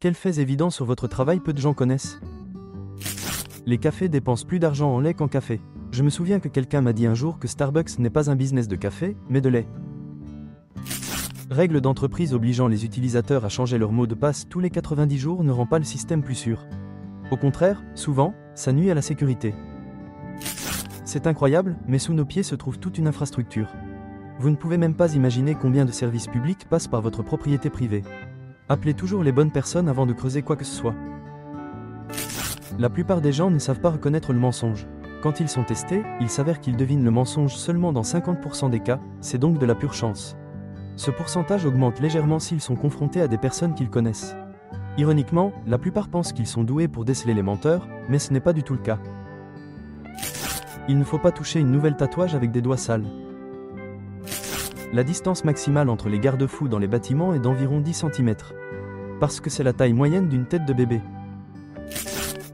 Quels faits évidents sur votre travail peu de gens connaissent? Les cafés dépensent plus d'argent en lait qu'en café. Je me souviens que quelqu'un m'a dit un jour que Starbucks n'est pas un business de café, mais de lait. Règles d'entreprise obligeant les utilisateurs à changer leur mot de passe tous les 90 jours ne rend pas le système plus sûr. Au contraire, souvent, ça nuit à la sécurité. C'est incroyable, mais sous nos pieds se trouve toute une infrastructure. Vous ne pouvez même pas imaginer combien de services publics passent par votre propriété privée. Appelez toujours les bonnes personnes avant de creuser quoi que ce soit. La plupart des gens ne savent pas reconnaître le mensonge. Quand ils sont testés, il s'avère qu'ils devinent le mensonge seulement dans 50% des cas, c'est donc de la pure chance. Ce pourcentage augmente légèrement s'ils sont confrontés à des personnes qu'ils connaissent. Ironiquement, la plupart pensent qu'ils sont doués pour déceler les menteurs, mais ce n'est pas du tout le cas. Il ne faut pas toucher une nouvelle tatouage avec des doigts sales. La distance maximale entre les garde-fous dans les bâtiments est d'environ 10 cm. Parce que c'est la taille moyenne d'une tête de bébé.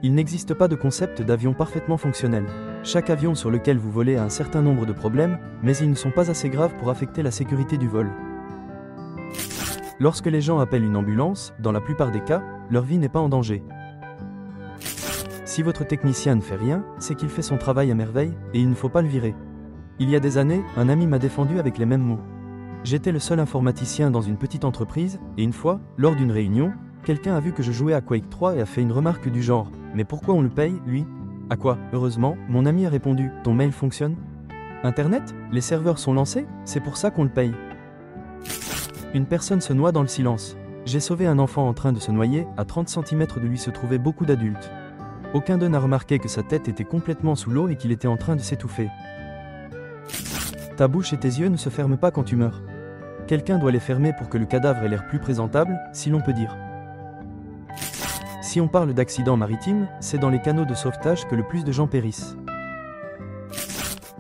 Il n'existe pas de concept d'avion parfaitement fonctionnel. Chaque avion sur lequel vous volez a un certain nombre de problèmes, mais ils ne sont pas assez graves pour affecter la sécurité du vol. Lorsque les gens appellent une ambulance, dans la plupart des cas, leur vie n'est pas en danger. Si votre technicien ne fait rien, c'est qu'il fait son travail à merveille, et il ne faut pas le virer. Il y a des années, un ami m'a défendu avec les mêmes mots. J'étais le seul informaticien dans une petite entreprise, et une fois, lors d'une réunion, quelqu'un a vu que je jouais à Quake 3 et a fait une remarque du genre « Mais pourquoi on le paye, lui ?» À quoi, heureusement, mon ami a répondu « Ton mail fonctionne ? Internet ? Les serveurs sont lancés ? C'est pour ça qu'on le paye. » Une personne se noie dans le silence. J'ai sauvé un enfant en train de se noyer, à 30 cm de lui se trouvaient beaucoup d'adultes. Aucun d'eux n'a remarqué que sa tête était complètement sous l'eau et qu'il était en train de s'étouffer. Ta bouche et tes yeux ne se ferment pas quand tu meurs. Quelqu'un doit les fermer pour que le cadavre ait l'air plus présentable, si l'on peut dire. Si on parle d'accidents maritimes, c'est dans les canaux de sauvetage que le plus de gens périssent.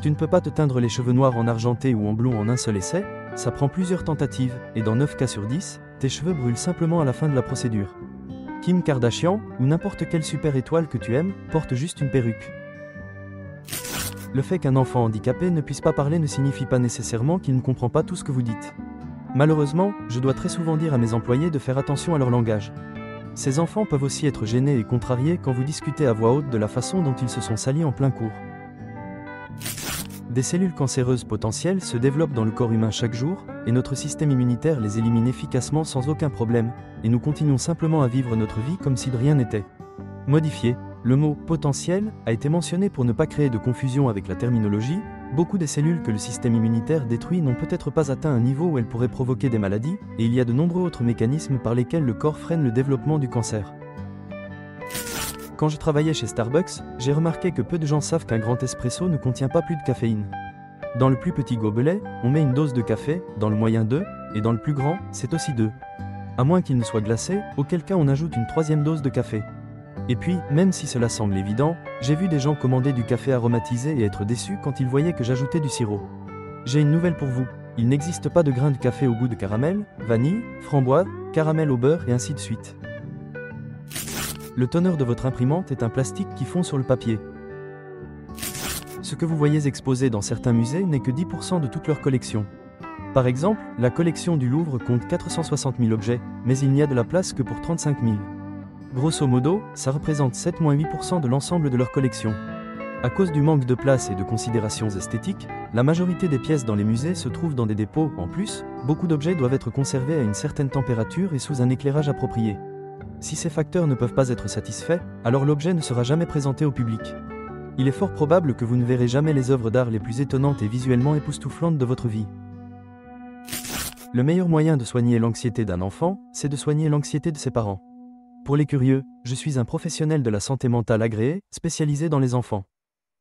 Tu ne peux pas te teindre les cheveux noirs en argenté ou en blond en un seul essai, ça prend plusieurs tentatives, et dans 9 cas sur 10, tes cheveux brûlent simplement à la fin de la procédure. Kim Kardashian, ou n'importe quelle super étoile que tu aimes, porte juste une perruque. Le fait qu'un enfant handicapé ne puisse pas parler ne signifie pas nécessairement qu'il ne comprend pas tout ce que vous dites. Malheureusement, je dois très souvent dire à mes employés de faire attention à leur langage. Ces enfants peuvent aussi être gênés et contrariés quand vous discutez à voix haute de la façon dont ils se sont salis en plein cours. Des cellules cancéreuses potentielles se développent dans le corps humain chaque jour, et notre système immunitaire les élimine efficacement sans aucun problème, et nous continuons simplement à vivre notre vie comme si de rien n'était. Modifié, le mot « potentiel » a été mentionné pour ne pas créer de confusion avec la terminologie. Beaucoup des cellules que le système immunitaire détruit n'ont peut-être pas atteint un niveau où elles pourraient provoquer des maladies, et il y a de nombreux autres mécanismes par lesquels le corps freine le développement du cancer. Quand je travaillais chez Starbucks, j'ai remarqué que peu de gens savent qu'un grand espresso ne contient pas plus de caféine. Dans le plus petit gobelet, on met une dose de café, dans le moyen 2, et dans le plus grand, c'est aussi 2. À moins qu'il ne soit glacé, auquel cas on ajoute une 3e dose de café. Et puis, même si cela semble évident, j'ai vu des gens commander du café aromatisé et être déçus quand ils voyaient que j'ajoutais du sirop. J'ai une nouvelle pour vous, il n'existe pas de grains de café au goût de caramel, vanille, framboise, caramel au beurre et ainsi de suite. Le toner de votre imprimante est un plastique qui fond sur le papier. Ce que vous voyez exposé dans certains musées n'est que 10% de toute leur collection. Par exemple, la collection du Louvre compte 460 000 objets, mais il n'y a de la place que pour 35 000. Grosso modo, ça représente 7-8% de l'ensemble de leur collection. À cause du manque de place et de considérations esthétiques, la majorité des pièces dans les musées se trouvent dans des dépôts. En plus, beaucoup d'objets doivent être conservés à une certaine température et sous un éclairage approprié. Si ces facteurs ne peuvent pas être satisfaits, alors l'objet ne sera jamais présenté au public. Il est fort probable que vous ne verrez jamais les œuvres d'art les plus étonnantes et visuellement époustouflantes de votre vie. Le meilleur moyen de soigner l'anxiété d'un enfant, c'est de soigner l'anxiété de ses parents. Pour les curieux, je suis un professionnel de la santé mentale agréé, spécialisé dans les enfants.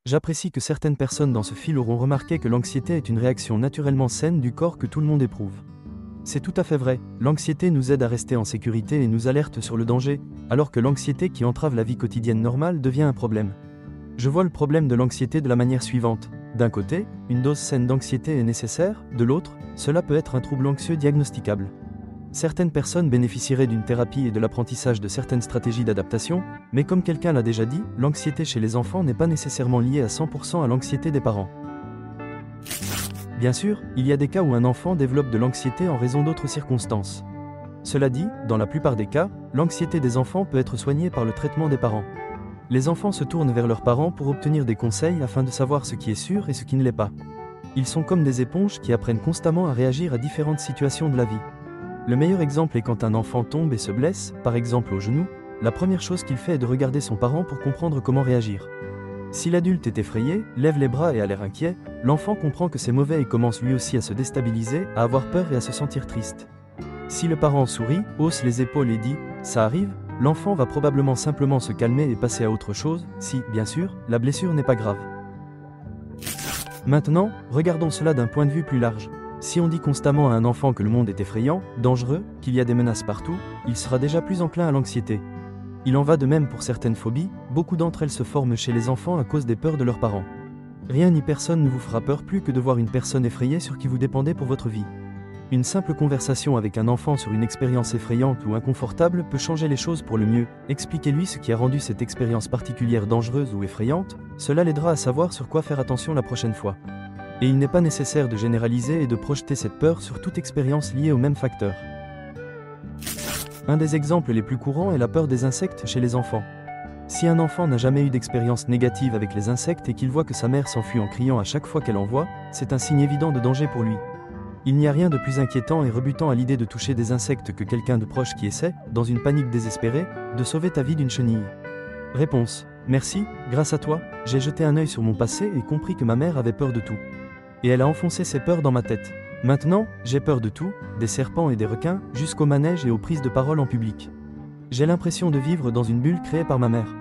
J'apprécie que certaines personnes dans ce fil auront remarqué que l'anxiété est une réaction naturellement saine du corps que tout le monde éprouve. C'est tout à fait vrai, l'anxiété nous aide à rester en sécurité et nous alerte sur le danger, alors que l'anxiété qui entrave la vie quotidienne normale devient un problème. Je vois le problème de l'anxiété de la manière suivante. D'un côté, une dose saine d'anxiété est nécessaire, de l'autre, cela peut être un trouble anxieux diagnosticable. Certaines personnes bénéficieraient d'une thérapie et de l'apprentissage de certaines stratégies d'adaptation, mais comme quelqu'un l'a déjà dit, l'anxiété chez les enfants n'est pas nécessairement liée à 100% à l'anxiété des parents. Bien sûr, il y a des cas où un enfant développe de l'anxiété en raison d'autres circonstances. Cela dit, dans la plupart des cas, l'anxiété des enfants peut être soignée par le traitement des parents. Les enfants se tournent vers leurs parents pour obtenir des conseils afin de savoir ce qui est sûr et ce qui ne l'est pas. Ils sont comme des éponges qui apprennent constamment à réagir à différentes situations de la vie. Le meilleur exemple est quand un enfant tombe et se blesse, par exemple au genou, la première chose qu'il fait est de regarder son parent pour comprendre comment réagir. Si l'adulte est effrayé, lève les bras et a l'air inquiet, l'enfant comprend que c'est mauvais et commence lui aussi à se déstabiliser, à avoir peur et à se sentir triste. Si le parent sourit, hausse les épaules et dit « ça arrive », l'enfant va probablement simplement se calmer et passer à autre chose, si, bien sûr, la blessure n'est pas grave. Maintenant, regardons cela d'un point de vue plus large. Si on dit constamment à un enfant que le monde est effrayant, dangereux, qu'il y a des menaces partout, il sera déjà plus enclin à l'anxiété. Il en va de même pour certaines phobies, beaucoup d'entre elles se forment chez les enfants à cause des peurs de leurs parents. Rien ni personne ne vous fera peur plus que de voir une personne effrayée sur qui vous dépendez pour votre vie. Une simple conversation avec un enfant sur une expérience effrayante ou inconfortable peut changer les choses pour le mieux. Expliquez-lui ce qui a rendu cette expérience particulière dangereuse ou effrayante, cela l'aidera à savoir sur quoi faire attention la prochaine fois. Et il n'est pas nécessaire de généraliser et de projeter cette peur sur toute expérience liée au même facteur. Un des exemples les plus courants est la peur des insectes chez les enfants. Si un enfant n'a jamais eu d'expérience négative avec les insectes et qu'il voit que sa mère s'enfuit en criant à chaque fois qu'elle en voit, c'est un signe évident de danger pour lui. Il n'y a rien de plus inquiétant et rebutant à l'idée de toucher des insectes que quelqu'un de proche qui essaie, dans une panique désespérée, de sauver ta vie d'une chenille. Réponse: merci, grâce à toi, j'ai jeté un œil sur mon passé et compris que ma mère avait peur de tout. Et elle a enfoncé ses peurs dans ma tête. Maintenant, j'ai peur de tout, des serpents et des requins, jusqu'aux manèges et aux prises de parole en public. J'ai l'impression de vivre dans une bulle créée par ma mère.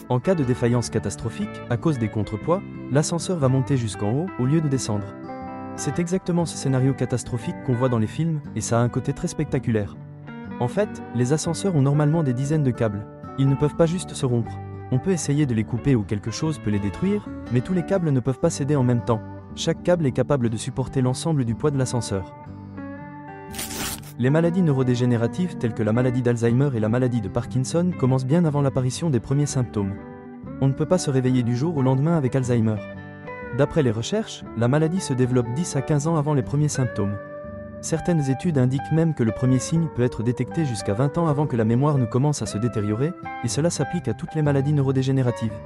En cas de défaillance catastrophique, à cause des contrepoids, l'ascenseur va monter jusqu'en haut au lieu de descendre. C'est exactement ce scénario catastrophique qu'on voit dans les films, et ça a un côté très spectaculaire. En fait, les ascenseurs ont normalement des dizaines de câbles. Ils ne peuvent pas juste se rompre. On peut essayer de les couper ou quelque chose peut les détruire, mais tous les câbles ne peuvent pas céder en même temps. Chaque câble est capable de supporter l'ensemble du poids de l'ascenseur. Les maladies neurodégénératives telles que la maladie d'Alzheimer et la maladie de Parkinson commencent bien avant l'apparition des premiers symptômes. On ne peut pas se réveiller du jour au lendemain avec Alzheimer. D'après les recherches, la maladie se développe 10 à 15 ans avant les premiers symptômes. Certaines études indiquent même que le premier signe peut être détecté jusqu'à 20 ans avant que la mémoire ne commence à se détériorer, et cela s'applique à toutes les maladies neurodégénératives.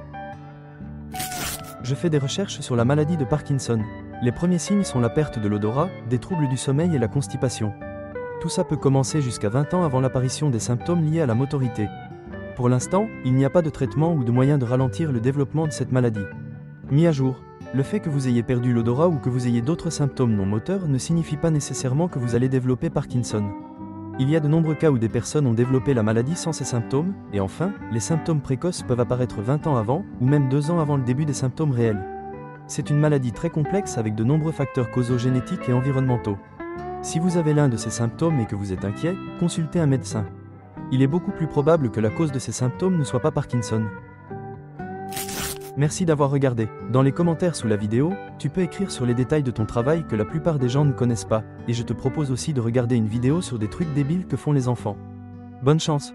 Je fais des recherches sur la maladie de Parkinson. Les premiers signes sont la perte de l'odorat, des troubles du sommeil et la constipation. Tout ça peut commencer jusqu'à 20 ans avant l'apparition des symptômes liés à la motorité. Pour l'instant, il n'y a pas de traitement ou de moyen de ralentir le développement de cette maladie. Mis à jour, le fait que vous ayez perdu l'odorat ou que vous ayez d'autres symptômes non moteurs ne signifie pas nécessairement que vous allez développer Parkinson. Il y a de nombreux cas où des personnes ont développé la maladie sans ces symptômes, et enfin, les symptômes précoces peuvent apparaître 20 ans avant, ou même 2 ans avant le début des symptômes réels. C'est une maladie très complexe avec de nombreux facteurs causaux génétiques et environnementaux. Si vous avez l'un de ces symptômes et que vous êtes inquiet, consultez un médecin. Il est beaucoup plus probable que la cause de ces symptômes ne soit pas Parkinson. Merci d'avoir regardé. Dans les commentaires sous la vidéo, tu peux écrire sur les détails de ton travail que la plupart des gens ne connaissent pas, et je te propose aussi de regarder une vidéo sur des trucs débiles que font les enfants. Bonne chance!